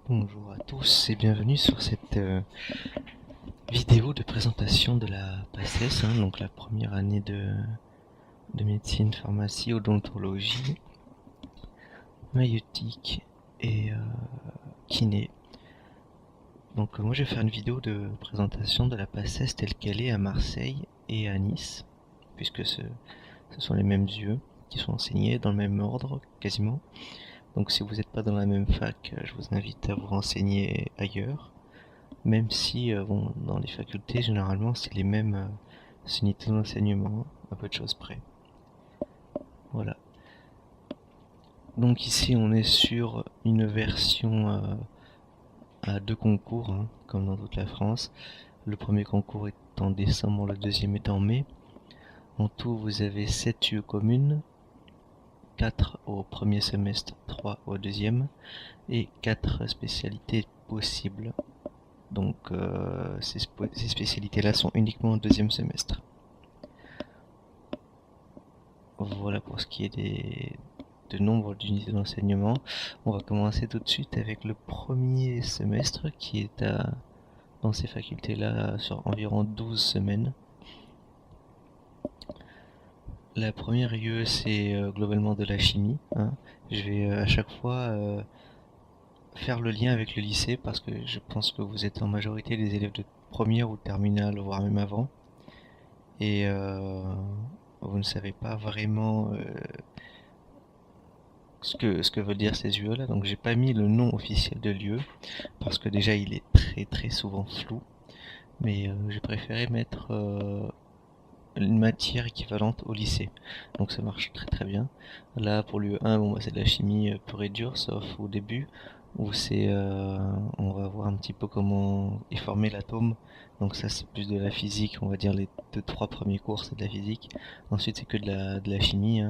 Bonjour à tous et bienvenue sur cette vidéo de présentation de la PACES, donc la première année de médecine, pharmacie, odontologie, maïeutique et kiné. Donc moi je vais faire une vidéo de présentation de la PACES telle qu'elle est à Marseille et à Nice, puisque ce sont les mêmes yeux qui sont enseignés dans le même ordre quasiment. Donc si vous n'êtes pas dans la même fac, je vous invite à vous renseigner ailleurs. Même si, bon, dans les facultés, généralement, c'est les mêmes unités d'enseignement, à peu de choses près. Voilà. Donc ici, on est sur une version à 2 concours, comme dans toute la France. Le premier concours est en décembre, le deuxième est en mai. En tout, vous avez 7 UE communes, 4 au premier semestre, 3 au deuxième, et 4 spécialités possibles. Donc ces spécialités-là sont uniquement au deuxième semestre. Voilà pour ce qui est de nombre d'unités d'enseignement. On va commencer tout de suite avec le premier semestre qui est dans ces facultés-là sur environ 12 semaines. La première UE, c'est globalement de la chimie. Je vais à chaque fois faire le lien avec le lycée parce que je pense que vous êtes en majorité des élèves de première ou de terminale, voire même avant. Et vous ne savez pas vraiment ce que veulent dire ces UE là, donc j'ai pas mis le nom officiel de l'UE parce que déjà il est très souvent flou, mais j'ai préféré mettre une matière équivalente au lycée, donc ça marche très bien. Là pour l'UE 1, bon, bah, c'est de la chimie pure et dure, sauf au début où on va voir un petit peu comment est formé l'atome, donc ça c'est plus de la physique, on va dire les 2-3 premiers cours c'est de la physique, ensuite c'est que de la chimie,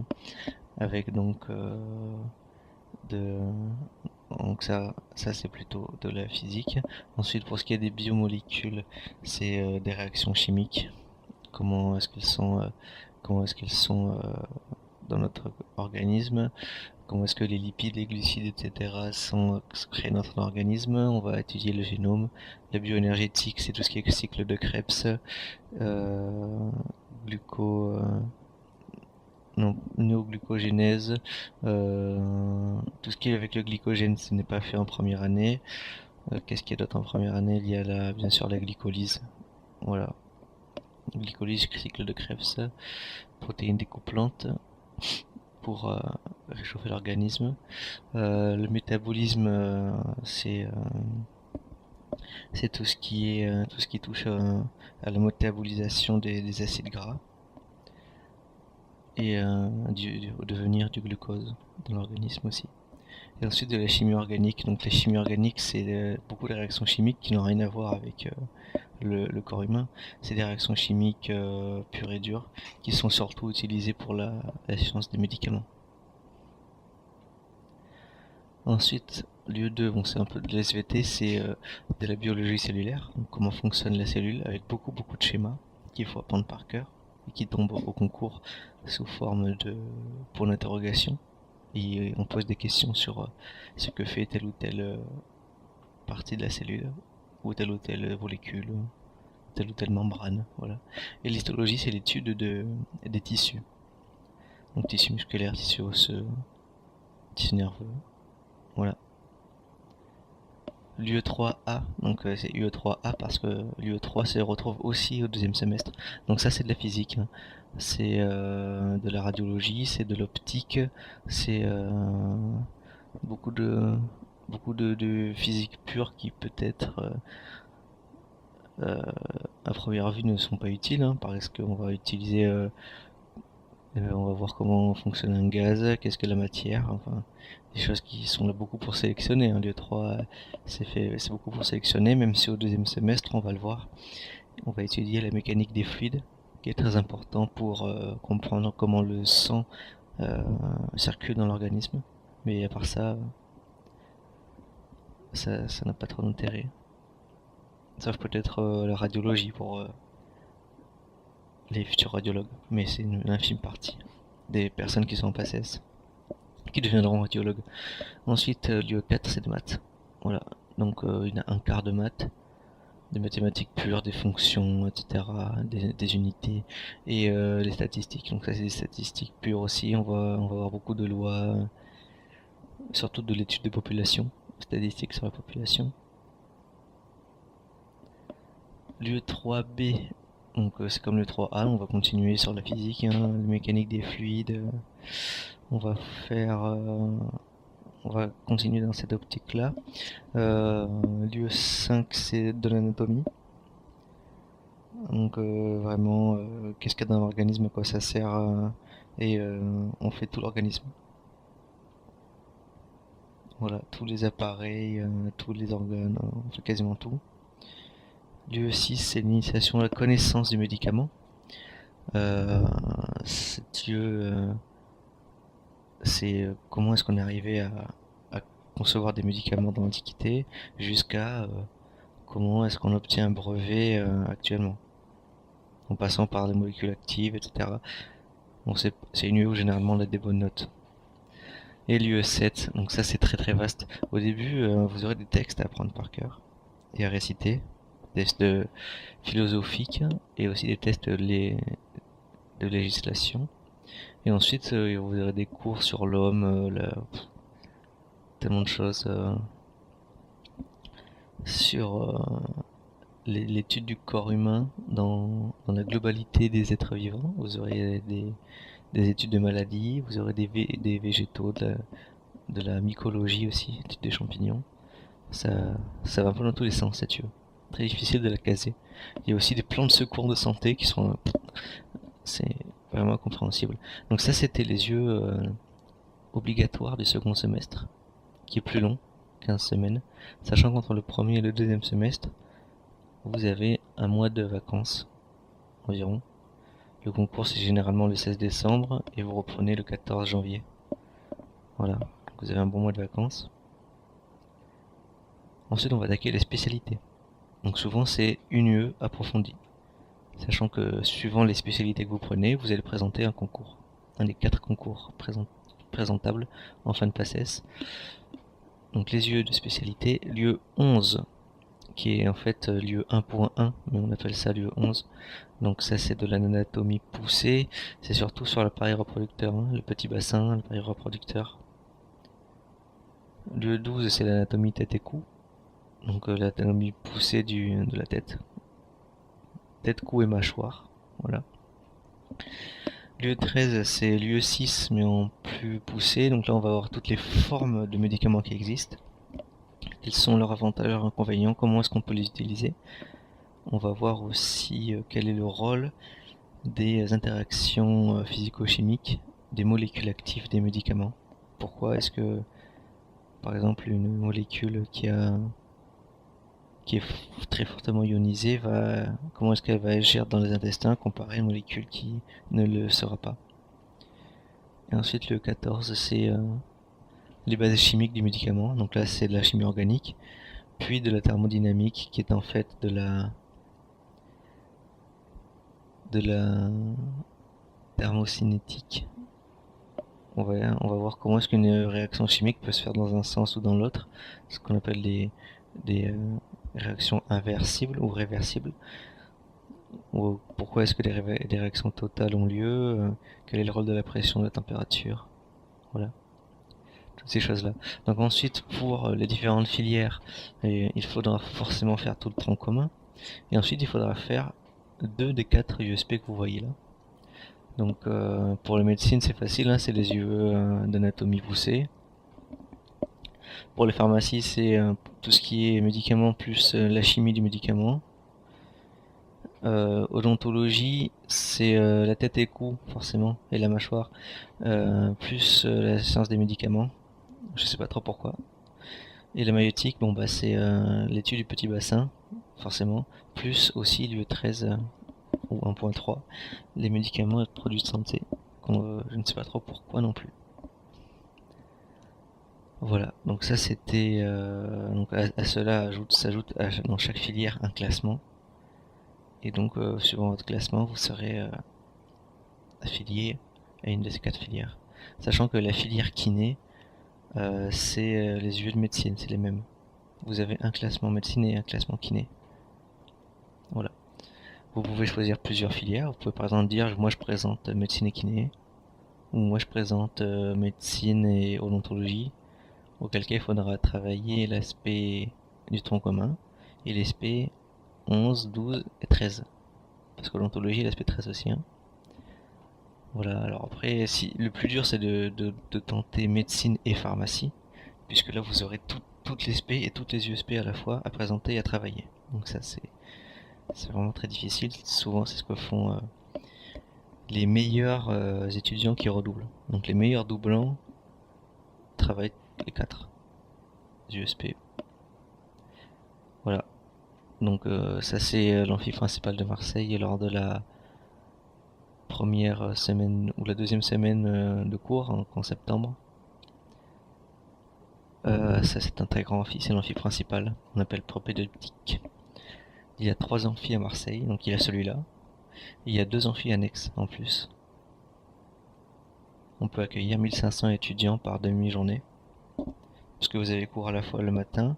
avec de donc ça c'est plutôt de la physique. Ensuite pour ce qui est des biomolécules, c'est des réactions chimiques. Comment est-ce qu'elles sont dans notre organisme, comment est-ce que les lipides, les glucides, etc. sont créés dans notre organisme. On va étudier le génome. La bioénergétique, c'est tout ce qui est cycle de Krebs, gluco non, néoglucogénèse, tout ce qui est avec le glycogène, ce n'est pas fait en première année. Qu'est-ce qu'il y a d'autre en première année? Il y a bien sûr la glycolyse. Voilà. Glycolyse, cycle de Krebs, protéines découplantes pour réchauffer l'organisme. Le métabolisme, c'est tout ce qui touche à la métabolisation des acides gras et au devenir du glucose dans l'organisme aussi. Et ensuite de la chimie organique. Donc la chimie organique, c'est beaucoup de réactions chimiques qui n'ont rien à voir avec le corps humain. C'est des réactions chimiques pures et dures qui sont surtout utilisées pour la science des médicaments. Ensuite, lieu 2, bon, c'est un peu de l'SVT, c'est de la biologie cellulaire, donc comment fonctionne la cellule, avec beaucoup de schémas qu'il faut apprendre par cœur et qui tombent au concours sous forme de points d'interrogation. Et on pose des questions sur ce que fait telle ou telle partie de la cellule, ou telle molécule, telle ou telle membrane, voilà. Et l'histologie, c'est l'étude des tissus, donc tissus musculaires, tissus osseux, tissus nerveux, voilà. L'UE3A, donc c'est UE3A parce que l'UE3 se retrouve aussi au deuxième semestre. Donc ça c'est de la physique, c'est de la radiologie, c'est de l'optique, c'est beaucoup de de physique pure qui peut-être à première vue ne sont pas utiles, parce qu'on va utiliser on va voir comment fonctionne un gaz, qu'est-ce que la matière, enfin des choses qui sont là beaucoup pour sélectionner. Lieu 3, c'est beaucoup pour sélectionner, même si au deuxième semestre, on va le voir, on va étudier la mécanique des fluides, qui est très important pour comprendre comment le sang circule dans l'organisme. Mais à part ça, ça n'a pas trop d'intérêt. Sauf peut-être la radiologie pour les futurs radiologues, mais c'est une infime partie des personnes qui sont en PACES qui deviendront radiologues. Ensuite, l'IO4, c'est des maths. Voilà. donc il y a un quart de maths, des mathématiques pures, des fonctions, etc., des unités, et les statistiques. Donc ça c'est des statistiques pures aussi, on va avoir beaucoup de lois, surtout de l'étude de population, statistiques sur la population. L'UE 3B, donc c'est comme le 3A, on va continuer sur la physique, hein, la mécanique des fluides, on va faire... on va continuer dans cette optique-là. L'UE 5, c'est de l'anatomie. Donc vraiment, qu'est-ce qu'il y a dans l'organisme, à quoi ça sert, et on fait tout l'organisme. Voilà, tous les appareils, tous les organes, on fait quasiment tout. L'UE 6, c'est l'initiation à la connaissance du médicament. Cette UE, c'est comment est-ce qu'on est arrivé à concevoir des médicaments dans l'Antiquité jusqu'à comment est-ce qu'on obtient un brevet actuellement, en passant par les molécules actives, etc. Bon, c'est une UE où généralement on a des bonnes notes. Et l'UE 7, donc ça c'est très très vaste. Au début, vous aurez des textes à apprendre par cœur et à réciter, des tests philosophiques et aussi des tests de législation. Et ensuite, vous aurez des cours sur l'homme, tellement de choses sur l'étude du corps humain dans la globalité des êtres vivants. Vous aurez des études de maladies, vous aurez des végétaux, de la mycologie aussi, études des champignons. Ça, ça va un peu dans tous les sens, cette UE. Très difficile de la caser. Il y a aussi des plans de secours de santé qui sont... c'est vraiment incompréhensible. Donc ça, c'était les UE obligatoires du second semestre, qui est plus long, 15 semaines. Sachant qu'entre le premier et le deuxième semestre, vous avez un mois de vacances environ. Le concours c'est généralement le 16 décembre et vous reprenez le 14 janvier. Voilà, donc vous avez un bon mois de vacances. Ensuite on va attaquer les spécialités. Donc souvent c'est une UE approfondie. Sachant que suivant les spécialités que vous prenez, vous allez présenter un concours. Un des 4 concours présentables en fin de PACES. Donc les UE de spécialité, l'UE 11 qui est en fait l'UE 1.1, mais on appelle ça l'UE 11. Donc ça c'est de l'anatomie poussée, c'est surtout sur l'appareil reproducteur, hein, le petit bassin, l'appareil reproducteur. L'UE 12 c'est l'anatomie tête et cou, donc l'anatomie poussée de la tête. Tête, cou et mâchoire, voilà. L'UE 13 c'est l'UE 6 mais en plus poussé, donc là on va avoir toutes les formes de médicaments qui existent. Quels sont leurs avantages, leurs inconvénients, comment est-ce qu'on peut les utiliser. On va voir aussi quel est le rôle des interactions physico-chimiques, des molécules actives des médicaments. Pourquoi est-ce que, par exemple, une molécule qui est très fortement ionisée, comment est-ce qu'elle va agir dans les intestins comparé à une molécule qui ne le sera pas. Et ensuite, le 14, c'est les bases chimiques du médicament. Donc là, c'est de la chimie organique, puis de la thermodynamique, qui est en fait de la thermocinétique. On va voir comment est-ce qu'une réaction chimique peut se faire dans un sens ou dans l'autre, ce qu'on appelle des réactions inversibles ou réversibles. Ou pourquoi est-ce que des réactions totales ont lieu, quel est le rôle de la pression, de la température, voilà, toutes ces choses-là. Donc ensuite, pour les différentes filières, il faudra forcément faire tout le tronc commun, et ensuite il faudra faire 2 des 4 USP que vous voyez là. Donc pour la médecine c'est facile, hein, c'est les UE d'anatomie poussée. Pour les pharmacies c'est tout ce qui est médicaments plus la chimie du médicament. Odontologie c'est la tête et cou forcément, et la mâchoire, plus la science des médicaments, je sais pas trop pourquoi. Et la maïeutique, bon bah c'est l'étude du petit bassin, forcément, plus aussi l'UE 13 ou 1.3, les médicaments et produits de santé, je ne sais pas trop pourquoi non plus. Voilà, donc ça c'était... donc à cela s'ajoute dans chaque filière un classement. Et donc suivant votre classement, vous serez affilié à une de ces 4 filières. Sachant que la filière kiné, c'est les UE de médecine, c'est les mêmes. vous avez un classement médecine et un classement kiné. Voilà. Vous pouvez choisir plusieurs filières. Vous pouvez par exemple dire moi je présente médecine et kiné, ou moi je présente médecine et odontologie, auquel cas il faudra travailler l'aspect du tronc commun et l'aspect 11, 12 et 13. Parce que l'odontologie, l'aspect 13 aussi. Hein. Voilà, alors après, si, le plus dur c'est de tenter médecine et pharmacie, puisque là vous aurez toutes les SP et toutes les USP à la fois à présenter et à travailler. Donc ça c'est vraiment très difficile. Souvent c'est ce que font les meilleurs étudiants qui redoublent. Donc les meilleurs doublants travaillent les 4 USP. Voilà. Donc ça c'est l'amphi principal de Marseille lors de la première semaine ou la deuxième semaine de cours en septembre. Ça c'est un très grand amphi, c'est l'amphi principal, on appelle propédeutique. Il y a 3 amphis à Marseille, donc il y a celui-là. Il y a 2 amphis annexes en plus. On peut accueillir 1500 étudiants par demi-journée. Parce que vous avez cours à la fois le matin,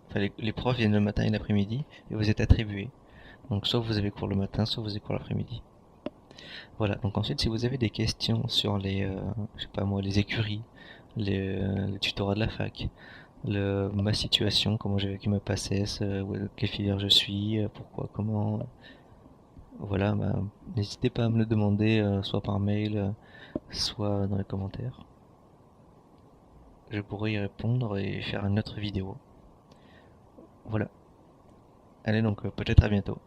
enfin les profs viennent le matin et l'après-midi, et vous êtes attribués. Donc soit vous avez cours le matin, soit vous avez cours l'après-midi. Voilà, donc ensuite si vous avez des questions sur les, je sais pas moi, les écuries, les tutorats de la fac, ma situation, comment j'ai vécu ma PACES, quelle filière je suis, pourquoi, comment, voilà, bah, n'hésitez pas à me le demander, soit par mail, soit dans les commentaires. Je pourrais y répondre et faire une autre vidéo. Voilà. Allez donc peut-être à bientôt.